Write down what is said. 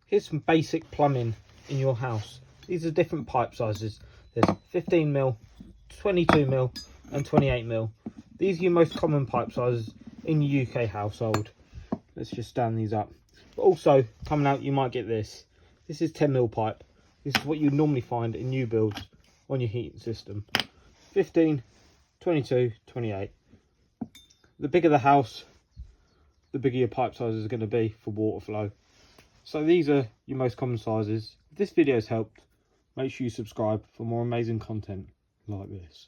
here's some basic plumbing in your house. These are different pipe sizes. There's 15mm, 22mm and 28mm. These are your most common pipe sizes in your UK household. Let's just stand these up. But also coming out, you might get this. This is 10mm pipe. This is what you normally find in new builds on your heating system. 15, 22, 28. The bigger the house, the bigger your pipe sizes are going to be for water flow. So these are your most common sizes. If this video has helped, make sure you subscribe for more amazing content like this.